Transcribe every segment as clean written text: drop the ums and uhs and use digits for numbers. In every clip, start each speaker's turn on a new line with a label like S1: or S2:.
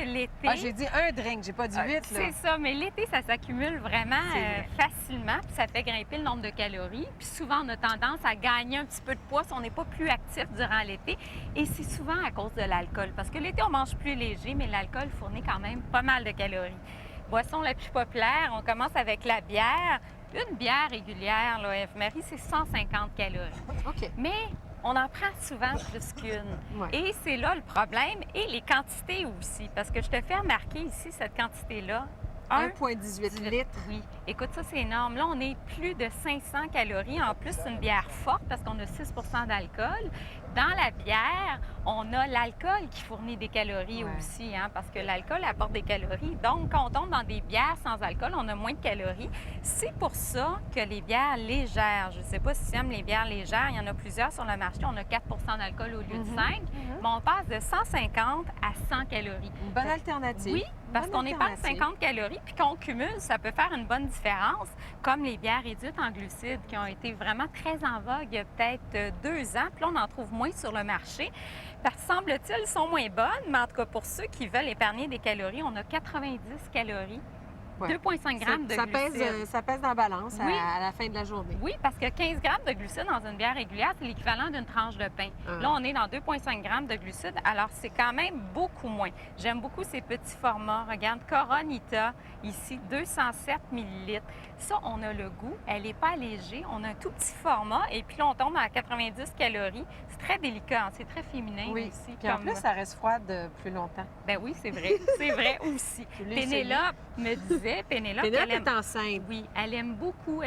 S1: que l'été...
S2: Ah, j'ai dit un drink, j'ai pas dit 8, là.
S1: C'est ça, mais l'été, ça s'accumule vraiment facilement, puis ça fait grimper le nombre de calories. Puis souvent, on a tendance à gagner un petit peu de poids si on n'est pas plus actif durant l'été. Et c'est souvent à cause de l'alcool, parce que l'été, on mange plus léger, mais l'alcool fournit quand même pas mal de calories. Boisson la plus populaire, on commence avec la bière. Une bière régulière, là, Eve-Marie, c'est 150 calories.
S2: OK.
S1: Mais on en prend souvent plus qu'une.
S2: Ouais.
S1: Et c'est là le problème. Et les quantités aussi. Parce que je te fais remarquer ici cette quantité-là.
S2: 1,18 litres.
S1: Oui. Écoute, ça, c'est énorme. Là, on est plus de 500 calories. En plus, c'est une bière forte parce qu'on a 6 d'alcool. Dans la bière, on a l'alcool qui fournit des calories aussi, hein, parce que l'alcool apporte des calories. Donc, quand on tombe dans des bières sans alcool, on a moins de calories. C'est pour ça que les bières légères, je ne sais pas si tu aimes les bières légères, il y en a plusieurs sur le marché. On a 4 d'alcool au lieu de 5, mais on passe de 150 à 100 calories.
S2: Une bonne alternative.
S1: Oui, parce qu'on n'est pas à 50 calories, puis qu'on cumule, ça peut faire une bonne différence, comme les bières réduites en glucides qui ont été vraiment très en vogue il y a peut-être 2 ans, puis là, on en trouve moins sur le marché. Parce que, semble-t-il, sont moins bonnes, mais en tout cas, pour ceux qui veulent épargner des calories, on a 90 calories. 2,5 grammes de glucides.
S2: Ça pèse dans la balance
S1: Oui.
S2: à la fin de la journée.
S1: Oui, parce que 15 grammes de glucides dans une bière régulière, c'est l'équivalent d'une tranche de pain. Là, on est dans 2,5 grammes de glucides, alors c'est quand même beaucoup moins. J'aime beaucoup ces petits formats. Regarde, Coronita, ici, 207 millilitres. Ça, on a le goût. Elle n'est pas allégée. On a un tout petit format et puis là, on tombe à 90 calories. C'est très délicat, hein. C'est très féminin aussi.
S2: Puis en plus, ça reste froide plus longtemps.
S1: Ben oui, c'est vrai. C'est vrai aussi. Pénélope me disait, Pénélope
S2: est enceinte.
S1: Oui, elle aime beaucoup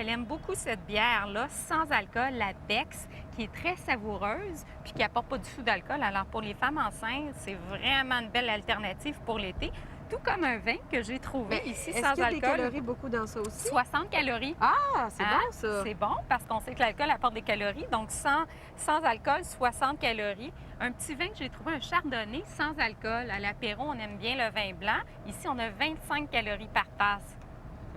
S1: cette bière-là, sans alcool, la Bex, qui est très savoureuse, puis qui n'apporte pas du tout d'alcool. Alors, pour les femmes enceintes, c'est vraiment une belle alternative pour l'été. Tout comme un vin que j'ai trouvé ici sans alcool.
S2: Est-ce qu'il y a des calories beaucoup dans ça aussi?
S1: 60 calories.
S2: Ah, c'est bon ça!
S1: C'est bon parce qu'on sait que l'alcool apporte des calories. Donc, sans alcool, 60 calories. Un petit vin que j'ai trouvé, un chardonnay sans alcool. À l'apéro, on aime bien le vin blanc. Ici, on a 25 calories par tasse.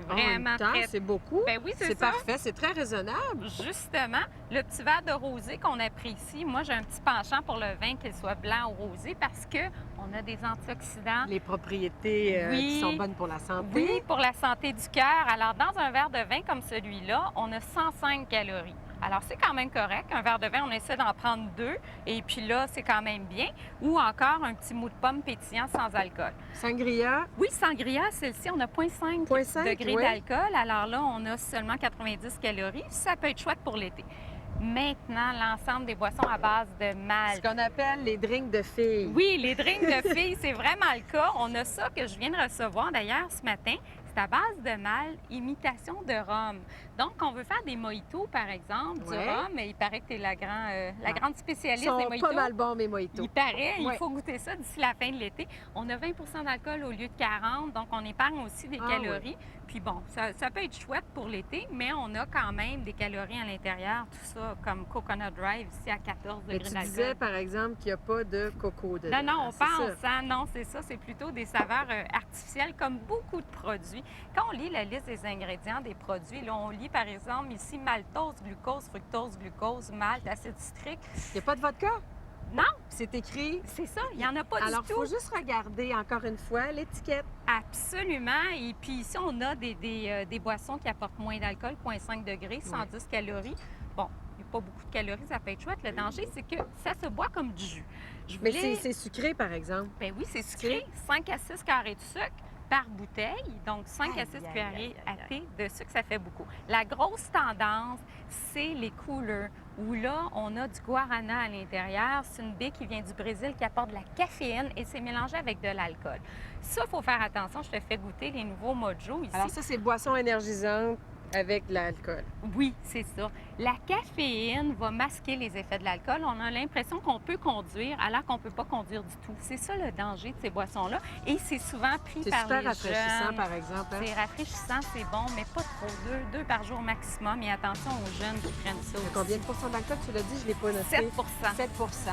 S1: Vraiment très...
S2: C'est beaucoup.
S1: Ben oui, c'est
S2: ça. Parfait, c'est très raisonnable.
S1: Justement, le petit verre de rosé qu'on apprécie, moi j'ai un petit penchant pour le vin, qu'il soit blanc ou rosé, parce que on a des antioxydants.
S2: Les propriétés qui sont bonnes pour la santé.
S1: Oui, pour la santé du cœur. Alors, dans un verre de vin comme celui-là, on a 105 calories. Alors, c'est quand même correct. Un verre de vin, on essaie d'en prendre 2. Et puis là, c'est quand même bien. Ou encore un petit mou de pomme pétillant sans alcool.
S2: Sangria?
S1: Oui, sangria, celle-ci, on a 0,5 degrés d'alcool. Alors là, on a seulement 90 calories. Ça peut être chouette pour l'été. Maintenant, l'ensemble des boissons à base de malt.
S2: Ce qu'on appelle les drinks de filles.
S1: Oui, les drinks de filles, c'est vraiment le cas. On a ça que je viens de recevoir d'ailleurs ce matin. C'est à base de malt, imitation de rhum. Donc, on veut faire des mojitos, par exemple, du rhum. Il paraît que tu es la grande spécialiste des mojitos.
S2: Ils sont pas mal bons, mes mojitos.
S1: Il paraît. Il faut goûter ça d'ici la fin de l'été. On a 20 d'alcool au lieu de 40, donc on épargne aussi des calories. Oui. Puis bon, ça peut être chouette pour l'été, mais on a quand même des calories à l'intérieur, tout ça, comme Coconut Drive, ici à 14 degrés d'alcool.
S2: Tu disais, par exemple, qu'il n'y a pas de coco dedans.
S1: Non, on pense, hein? Non, c'est ça. C'est plutôt des saveurs artificielles, comme beaucoup de produits. Quand on lit la liste des ingrédients des produits, là, on lit, par exemple, ici, maltose, glucose, fructose, glucose, malt, acide citrique.
S2: Il n'y a pas de vodka?
S1: Non.
S2: C'est écrit.
S1: C'est ça, il n'y en a pas du tout.
S2: Alors, il faut juste regarder, encore une fois, l'étiquette.
S1: Absolument. Et puis ici, on a des boissons qui apportent moins d'alcool, 0,5 degrés, 110 calories. Bon, il n'y a pas beaucoup de calories, ça peut être chouette. Le danger, c'est que ça se boit comme du jus.
S2: Mais c'est sucré, par exemple.
S1: Bien oui, c'est sucré. 5 à 6 carrés de sucre par bouteille, donc 5 à 6 cuillerées à thé de sucre, ça fait beaucoup. La grosse tendance, c'est les coolers, où là, on a du guarana à l'intérieur. C'est une baie qui vient du Brésil qui apporte de la caféine et c'est mélangé avec de l'alcool. Ça, il faut faire attention. Je te fais goûter les nouveaux Mojo ici.
S2: Alors ça, c'est boisson énergisante avec de l'alcool.
S1: Oui, c'est ça. La caféine va masquer les effets de l'alcool. On a l'impression qu'on peut conduire alors qu'on ne peut pas conduire du tout. C'est ça le danger de ces boissons-là. Et c'est souvent pris par les jeunes.
S2: C'est super rafraîchissant, par exemple. Hein?
S1: C'est rafraîchissant, c'est bon, mais pas trop. Deux par jour maximum. Et attention aux jeunes qui prennent ça aussi.
S2: Combien de pourcents d'alcool? Tu l'as dit, je ne l'ai pas noté.
S1: 7
S2: 7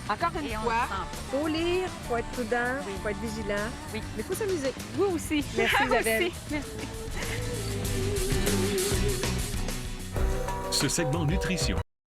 S2: Encore une fois, il faut lire, il faut être prudent, il faut être vigilant.
S1: Oui.
S2: Mais il faut s'amuser.
S1: Vous aussi.
S2: Merci, Isabelle.
S1: Merci.
S3: Ce segment nutrition